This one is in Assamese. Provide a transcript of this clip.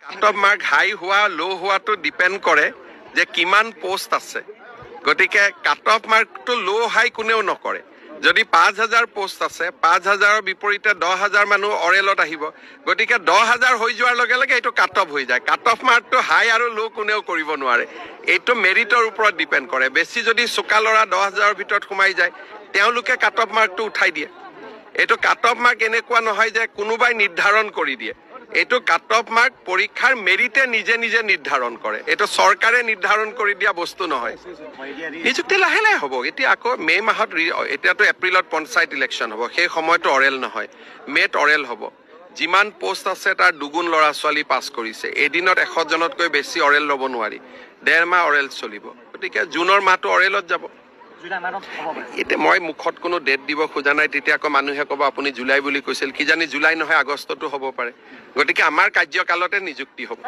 কাট অফ মাৰ্ক হাই হোৱা ল' হোৱাটো ডিপেণ্ড কৰে যে কিমান পোষ্ট আছে। গতিকে কাট অফ মাৰ্কটো ল' হাই কোনেও নকৰে। যদি 5,000 পোষ্ট আছে, 5,000ৰ বিপৰীতে 10,000 মানুহ অৰেলত আহিব। গতিকে 10,000 হৈ যোৱাৰ লগে লগে এইটো কাট অফ হৈ যায়। কাট অফ মাৰ্কটো হাই আৰু ল' কোনেও কৰিব নোৱাৰে। এইটো মেৰিটৰ ওপৰত ডিপেণ্ড কৰে। বেছি যদি চোকা ল'ৰা 10,000ৰ ভিতৰত সোমাই যায়, তেওঁলোকে কাট অফ মাৰ্কটো উঠাই দিয়ে। এইটো কাট অফ মাৰ্ক এনেকুৱা নহয় যে কোনোবাই নিৰ্ধাৰণ কৰি দিয়ে। এইটো কাট অফ মাৰ্ক পৰীক্ষাৰ মেৰিটে নিজে নিজে নিৰ্ধাৰণ কৰে। এইটো চৰকাৰে নিৰ্ধাৰণ কৰি দিয়া বস্তু নহয়। নিযুক্তি লাহে লাহে হ'ব। এতিয়া আকৌ মে' মাহত এতিয়াতো এপ্ৰিলত পঞ্চায়ত ইলেকশ্যন হ'ব, সেই সময়তো অৰেল নহয়, মে'ত অৰেল হ'ব। যিমান পোষ্ট আছে তাৰ দুগুণ ল'ৰা ছোৱালী পাছ কৰিছে। এদিনত 100 জনতকৈ বেছি অৰেল ল'ব নোৱাৰি। 1.5 মাহ অৰেল চলিব। গতিকে জুনৰ মাহটো অৰেলত যাব। এতিয়া মই মুখত কোনো ডেট দিব খোজা নাই। তেতিয়া আকৌ মানুহে ক'ব আপুনি জুলাই বুলি কৈছিল, কিজানি জুলাই নহয় আগষ্টতো হ'ব পাৰে। গতিকে আমাৰ কাৰ্যকালতে নিযুক্তি হ'ব।